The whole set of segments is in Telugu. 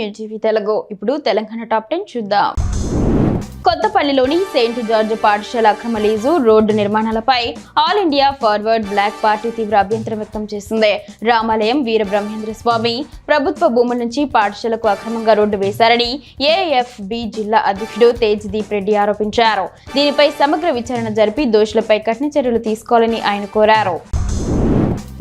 న్యూస్ తెలుగు. ఇప్పుడు తెలంగాణ టాప్ 10 చూద్దాం. కొత్తపల్లిలోని సెయింట్ జార్జ్ పాఠశాల అక్రమ లీజు రోడ్డు నిర్మాణాలపై all India forward bloc party తీవ్ర అభ్యంతరం వ్యక్తం చేసింది. రామాలయం వీరబ్రహ్మేంద్ర స్వామి ప్రభుత్వ భూముల నుంచి పాఠశాలకు అక్రమంగా రోడ్డు వేశారని ఏఎఫ్బి జిల్లా అధ్యక్షుడు తేజ్దీప్ రెడ్డి ఆరోపించారు. దీనిపై సమగ్ర విచారణ జరిపి దోషులపై కఠిన చర్యలు తీసుకోవాలని ఆయన కోరారు.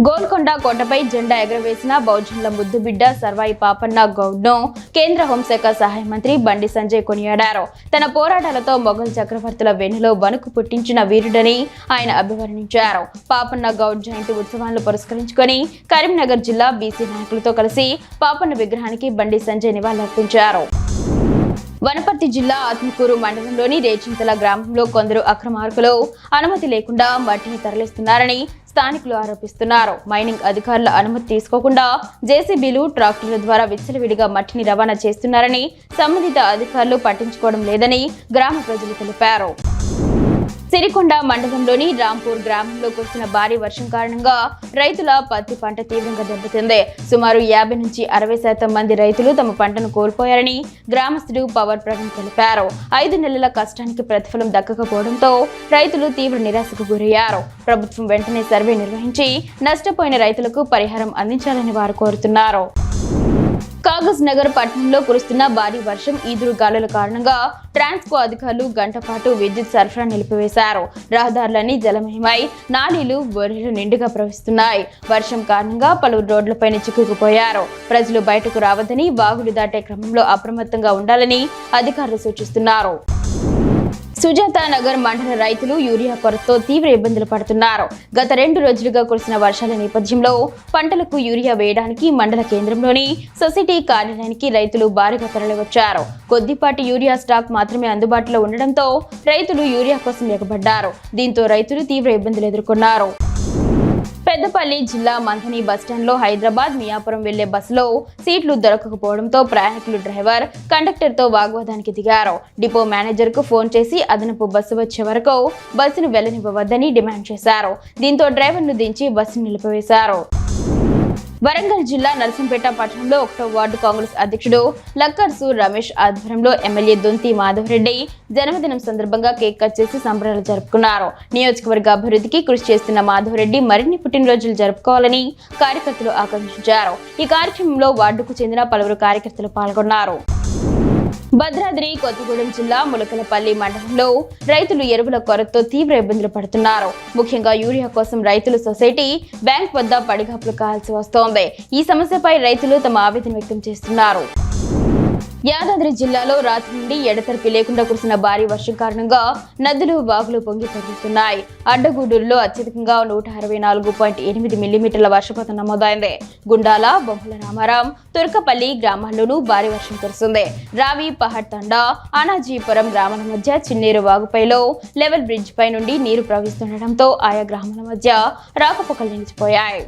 గోల్కొండ కోటపై జెండా ఎగరవేసిన బహుజనుల ముద్దుబిడ్డ సర్వాయి పాపన్న గౌడ్ను కేంద్ర హోంశాఖ సహాయ మంత్రి బండి సంజయ్ కొనియాడారు. తన పోరాటాలతో మొఘల్ చక్రవర్తుల వెన్నులో వణుకు పుట్టించిన వీరుడని ఆయన అభివర్ణించారు. పాపన్న గౌడ్ జయంతి ఉత్సవాలను పురస్కరించుకొని కరీంనగర్ జిల్లా బీసీ నాయకులతో కలిసి పాపన్న విగ్రహానికి బండి సంజయ్ నివాళులర్పించారు. వనపర్తి జిల్లా ఆత్మకూరు మండలంలోని రేచింతల గ్రామంలో కొందరు అక్రమార్కులు అనుమతి లేకుండా మట్టిని తరలిస్తున్నారని స్థానికులు ఆరోపిస్తున్నారు. మైనింగ్ అధికారుల అనుమతి తీసుకోకుండా జేసీబీలు ట్రాక్టర్ల ద్వారా విచ్చలవిడిగా మట్టిని రవాణా చేస్తున్నారని సంబంధిత అధికారులు పట్టించుకోవడం లేదని గ్రామ ప్రజలు తెలిపారు. సిరికొండ మండలంలోని రాంపూర్ గ్రామంలో కురిసిన భారీ వర్షం కారణంగా రైతుల పత్తి పంట తీవ్రంగా దెబ్బతింది. సుమారు 50 నుంచి 60% మంది రైతులు తమ పంటను కోల్పోయారని గ్రామస్తుడు పవర్ ప్రవీణ్ తెలిపారు. 5 నెలల కష్టానికి ప్రతిఫలం దక్కకపోవడంతో రైతులు తీవ్ర నిరాశకు గురయ్యారు. ప్రభుత్వం వెంటనే సర్వే నిర్వహించి నష్టపోయిన రైతులకు పరిహారం అందించాలని వారు కోరుతున్నారు. కాగజ్ నగర్ పట్టణంలో కురుస్తున్న భారీ వర్షం ఈదురు గాలుల కారణంగా ట్రాన్స్కో అధికారులు గంట పాటు విద్యుత్ సరఫరా నిలిపివేశారు. రహదారులన్నీ జలమయమై నాలీలు బొర్రెలు నిండుగా ప్రవహిస్తున్నాయి. వర్షం కారణంగా పలువురు రోడ్లపైన చిక్కుకుపోయారు. ప్రజలు బయటకు రావద్దని, వాగులు దాటే క్రమంలో అప్రమత్తంగా ఉండాలని అధికారులు సూచిస్తున్నారు. సుజాత నగర్ మండల రైతులు యూరియా కొరతతో తీవ్ర ఇబ్బందులు పడుతున్నారు. గత 2 రోజులుగా కురిసిన వర్షాల నేపథ్యంలో పంటలకు యూరియా వేయడానికి మండల కేంద్రంలోని సొసైటీ కార్యాలయానికి రైతులు భారీగా తరలివచ్చారు. కొద్దిపాటి యూరియా స్టాక్ మాత్రమే అందుబాటులో ఉండడంతో రైతులు యూరియా కోసం ఎగబడ్డారు. దీంతో రైతులు తీవ్ర ఇబ్బందులు ఎదుర్కొన్నారు. పెద్దపల్లి జిల్లా మంథని బస్టాండ్లో హైదరాబాద్ మియాపురం వెళ్లే బస్సులో సీట్లు దొరకకపోవడంతో ప్రయాణికులు డ్రైవర్ కండక్టర్తో వాగ్వాదానికి దిగారు. డిపో మేనేజర్కు ఫోన్ చేసి అదనపు బస్సు వచ్చే వరకు బస్సును వెళ్లనివ్వవద్దని డిమాండ్ చేశారు. దీంతో డ్రైవర్ను దించి బస్సును నిలిపివేశారు. వరంగల్ జిల్లా నర్సంపేట పట్టణంలో 1వ వార్డు కాంగ్రెస్ అధ్యక్షుడు లక్కర్సు రమేష్ ఆధ్వర్యంలో ఎమ్మెల్యే దొంతి మాధవరెడ్డి జన్మదినం సందర్భంగా కేక్ కట్ చేసి సంబరాలు జరుపుకున్నారు. నియోజకవర్గ అభివృద్ధికి కృషి చేస్తున్న మాధవరెడ్డి మరిన్ని పుట్టినరోజులు జరుపుకోవాలని కార్యకర్తలు ఆకాంక్షించారు. ఈ కార్యక్రమంలో వార్డుకు చెందిన పలువురు కార్యకర్తలు పాల్గొన్నారు. భద్రాద్రి కొత్తగూడెం జిల్లా ములకలపల్లి మండలంలో రైతులు ఎరువుల కొరతతో తీవ్ర ఇబ్బందులు పడుతున్నారు. ముఖ్యంగా యూరియా కోసం రైతులు సొసైటీ బ్యాంక్ వద్ద పడిగాపులు కాల్సి వస్తోంది. ఈ సమస్యపై రైతులు తమ ఆవేదన వ్యక్తం చేస్తున్నారు. యాదాద్రి జిల్లాలో రాత్రి నుండి ఎడతెరిపి లేకుండా కురిసిన భారీ వర్షం కారణంగా నదులు వాగులు పొంగి పొర్లుతున్నాయి. అడ్డగూడూరులో అత్యధికంగా 164.8 మిల్లీమీటర్ల వర్షపాతం నమోదైంది. గుండాల, బొమ్మల రామారాం, తుర్కపల్లి గ్రామాల్లోనూ భారీ వర్షం కురిసింది. రావి, పహడ్ తండా, అనాజీపురం గ్రామాల మధ్య చిన్నేరు వాగుపైలో లెవెల్ బ్రిడ్జ్ పై నుండి నీరు ప్రవహిస్తుండటంతో ఆయా గ్రామాల మధ్య రాకపోకలు నిలిచిపోయాయి.